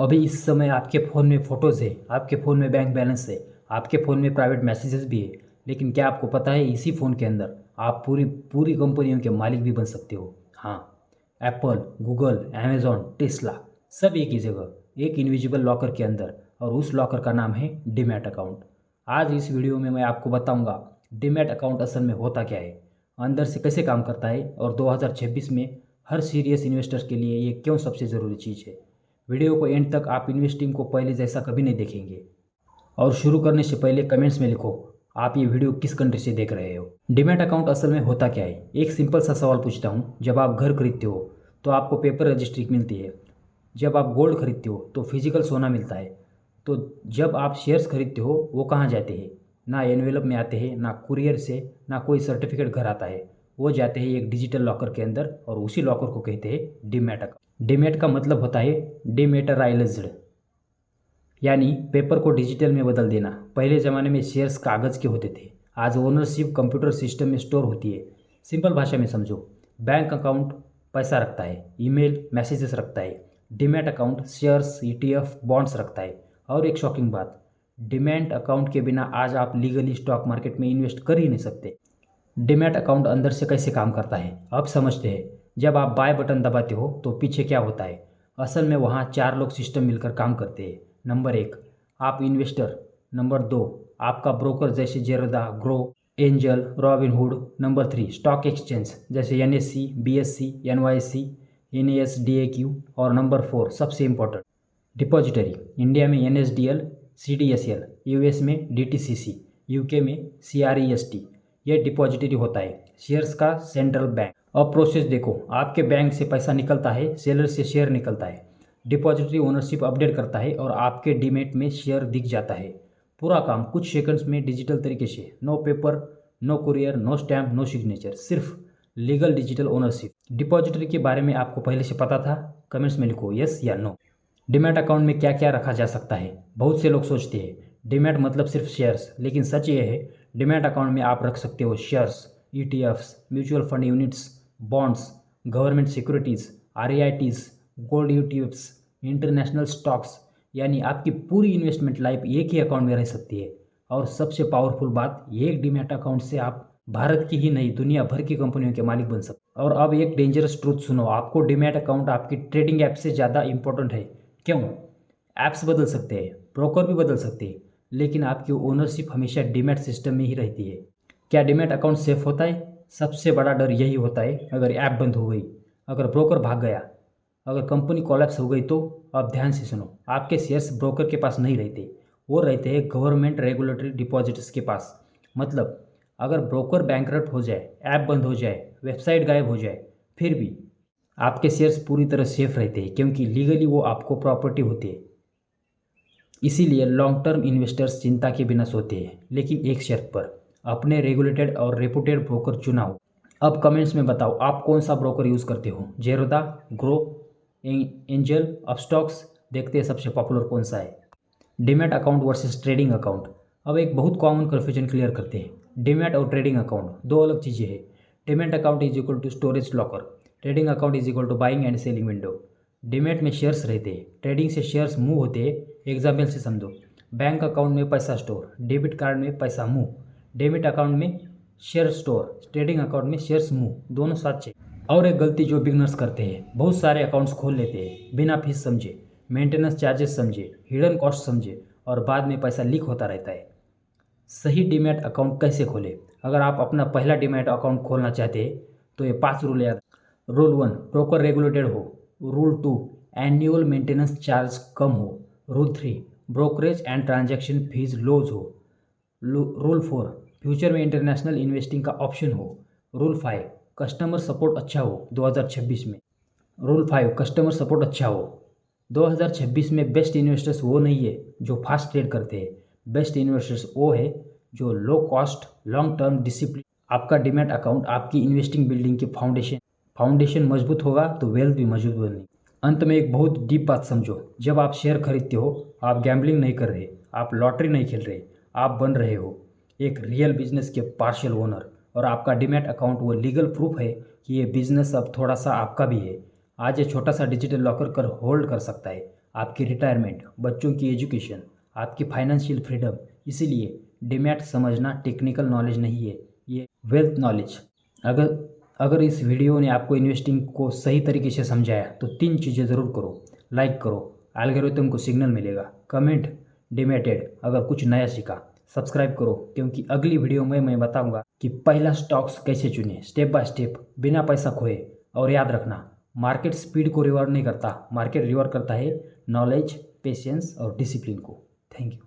अभी इस समय आपके फ़ोन में फ़ोटोज़ है, आपके फ़ोन में बैंक बैलेंस है, आपके फ़ोन में प्राइवेट मैसेजेस भी है। लेकिन क्या आपको पता है इसी फ़ोन के अंदर आप पूरी पूरी कंपनियों के मालिक भी बन सकते हो। हाँ, एप्पल, गूगल, अमेज़न, टेस्ला सब एक ही जगह, एक इनविजिबल लॉकर के अंदर, और उस लॉकर का नाम है डीमैट अकाउंट। आज इस वीडियो में मैं आपको बताऊंगा डीमैट अकाउंट असल में होता क्या है, अंदर से कैसे काम करता है, और 2026 में हर सीरियस इन्वेस्टर के लिए ये क्यों सबसे ज़रूरी चीज़ है। वीडियो को एंड तक आप इन्वेस्टिंग को पहले जैसा कभी नहीं देखेंगे। और शुरू करने से पहले कमेंट्स में लिखो आप ये वीडियो किस कंट्री से देख रहे हो। डीमैट अकाउंट असल में होता क्या है। एक सिंपल सा सवाल पूछता हूँ, जब आप घर खरीदते हो तो आपको पेपर रजिस्ट्री मिलती है, जब आप गोल्ड खरीदते हो तो फिजिकल सोना मिलता है, तो जब आप शेयर्स खरीदते हो वो कहाँ जाते हैं। ना एनवेलप में आते हैं, ना कुरियर से, ना कोई सर्टिफिकेट घर आता है। वो जाते हैं एक डिजिटल लॉकर के अंदर, और उसी लॉकर को कहते हैं डीमैट अकाउंट। डीमैट का मतलब होता है डिमेटराइज्ड, यानी पेपर को डिजिटल में बदल देना। पहले ज़माने में शेयर्स कागज़ के होते थे, आज ओनरशिप कंप्यूटर सिस्टम में स्टोर होती है। सिंपल भाषा में समझो, बैंक अकाउंट पैसा रखता है, ईमेल मैसेजेस रखता है। Demat account shares, ETF, bonds रखता है। और एक शॉकिंग बात, डीमैट अकाउंट के बिना आज आप लीगली स्टॉक मार्केट में इन्वेस्ट कर ही नहीं सकते। डीमैट अकाउंट अंदर से कैसे काम करता है अब समझते हैं। जब आप बाय बटन दबाते हो तो पीछे क्या होता है। असल में वहाँ चार लोग सिस्टम मिलकर काम करते हैं। नंबर एक, आप इन्वेस्टर। नंबर दो, आपका ब्रोकर जैसे Zerodha, Groww, Angel, Robinhood. Number three, stock exchange जैसे एनएससी, बीएससी, एनवाईसी, एनएसडीएक्यू। और नंबर फोर, सबसे इम्पोर्टेंट, डिपॉजिटरी। इंडिया में एनएसडीएल, सीडीएसएल, यूएस में डीटीसीसी, यूके में सीआरईएसटी। यह डिपॉजिटरी होता है, शेयर्स का सेंट्रल बैंक। अब प्रोसेस देखो, आपके बैंक से पैसा निकलता है, सेलर से शेयर निकलता है, डिपॉजिटरी ओनरशिप अपडेट करता है, और आपके डीमेट में शेयर दिख जाता है। पूरा काम कुछ सेकंड्स में डिजिटल तरीके से। No paper, no courier, no stamp, no signature, सिर्फ लीगल डिजिटल ओनरशिप। डिपॉजिटरी के बारे में आपको पहले से पता था? कमेंट्स में लिखो यस या नो। डीमैट अकाउंट में क्या क्या रखा जा सकता है। बहुत से लोग सोचते हैं डीमैट मतलब सिर्फ शेयर्स, लेकिन सच ये है डीमैट अकाउंट में आप रख सकते हो shares, ETFs, mutual fund units, bonds, government securities, REITs, gold ETFs, international stocks. यानी आपकी पूरी इन्वेस्टमेंट लाइफ एक ही अकाउंट में रह सकती है। और सबसे पावरफुल बात, एक डीमैट अकाउंट से आप भारत की ही नहीं दुनिया भर की कंपनियों के मालिक बन सकते। और अब एक डेंजरस ट्रूथ सुनो, आपको डीमैट अकाउंट आपकी ट्रेडिंग ऐप से ज़्यादा इंपॉर्टेंट है। क्यों? ऐप्स बदल सकते हैं, ब्रोकर भी बदल सकते हैं, लेकिन आपकी ओनरशिप हमेशा डीमैट सिस्टम में ही रहती है। क्या डीमैट अकाउंट सेफ होता है? सबसे बड़ा डर यही होता है, अगर ऐप बंद हो गई, अगर ब्रोकर भाग गया, अगर कंपनी कोलैप्स हो गई तो। अब ध्यान से सुनो, आपके शेयर्स ब्रोकर के पास नहीं रहते, वो रहते हैं गवर्नमेंट रेगुलेटरी डिपॉजिट्स के पास। मतलब अगर ब्रोकर बैंकरप्ट हो जाए, ऐप बंद हो जाए, वेबसाइट गायब हो जाए, फिर भी आपके शेयर्स पूरी तरह सेफ रहते हैं, क्योंकि लीगली वो आपको प्रॉपर्टी होती है। इसीलिए लॉन्ग टर्म इन्वेस्टर्स चिंता के बिना सोते हैं, लेकिन एक शर्त पर, अपने रेगुलेटेड और रेपुटेड ब्रोकर चुना हो। अब कमेंट्स में बताओ आप कौन सा ब्रोकर यूज़ करते हो। Zerodha, Groww, angel, Upstox. देखते हैं सबसे पॉपुलर कौन सा है। Demat account versus trading account. अब एक बहुत कॉमन कन्फ्यूजन क्लियर करते हैं। डीमैट और ट्रेडिंग अकाउंट दो अलग चीज़ें हैं। Demat account is equal to storage locker, trading account is equal to buying and selling window. Demat में शेयर्स रहते हैं, ट्रेडिंग से शेयर्स मूव होते हैं। एग्जाम्पल से समझो, बैंक अकाउंट में पैसा स्टोर, डेबिट कार्ड में पैसा मूव। डेबिट अकाउंट में शेयर स्टोर, ट्रेडिंग अकाउंट में शेयर्स मूव, दोनों साथ चाहिए। और एक गलती जो बिगनर्स करते हैं, बहुत सारे अकाउंट्स खोल लेते हैं बिना फीस समझे, मेंटेनेंस चार्जेस समझे, हिडन कॉस्ट समझे, और बाद में पैसा लीक होता रहता है। सही डीमैट अकाउंट कैसे खोलें? अगर आप अपना पहला डीमैट अकाउंट खोलना चाहते हैं तो ये 5 रूल याद। रूल 1, ब्रोकर रेगुलेटेड हो। रूल 2, एनुअल मेंटेनेंस चार्ज कम हो। Rule 3, brokerage and transaction fees lows हो। रूल 4, फ्यूचर में इंटरनेशनल इन्वेस्टिंग का ऑप्शन हो। रूल 5, कस्टमर सपोर्ट अच्छा हो 2026 में। रूल 5, कस्टमर सपोर्ट अच्छा हो। 2026 में बेस्ट इन्वेस्टर्स वो नहीं है जो फास्ट ट्रेड करते हैं, बेस्ट इन्वेस्टर्स वो है जो low cost, long term discipline. आपका डीमैट अकाउंट आपकी इन्वेस्टिंग बिल्डिंग की फाउंडेशन मजबूत होगा तो वेल्थ भी मजबूत बनेगी। अंत में एक बहुत डीप बात समझो, जब आप शेयर खरीदते हो आप गैम्बलिंग नहीं कर रहे, आप लॉटरी नहीं खेल रहे, आप बन रहे हो एक रियल बिजनेस के पार्शियल ओनर। और आपका डीमैट अकाउंट वो लीगल प्रूफ है कि ये बिजनेस अब थोड़ा सा आपका भी है। आज ये छोटा सा डिजिटल लॉकर कर होल्ड कर सकता है आपकी रिटायरमेंट, बच्चों की एजुकेशन, आपकी फाइनेंशियल फ्रीडम। इसीलिए डीमैट समझना टेक्निकल नॉलेज नहीं है, ये वेल्थ नॉलेज। अगर अगर इस वीडियो ने आपको इन्वेस्टिंग को सही तरीके से समझाया तो 3 चीज़ें ज़रूर करो। लाइक करो, एल्गोरिथम को सिग्नल मिलेगा, कमेंट डिमेटेड अगर कुछ नया सीखा, सब्सक्राइब करो क्योंकि अगली वीडियो में मैं बताऊंगा कि पहला स्टॉक्स कैसे चुने, स्टेप बाय स्टेप, बिना पैसा खोए। और याद रखना, मार्केट स्पीड को रिवॉर्ड नहीं करता, मार्केट रिवॉर्ड करता है नॉलेज, पेशेंस और डिसिप्लिन को। Thank you.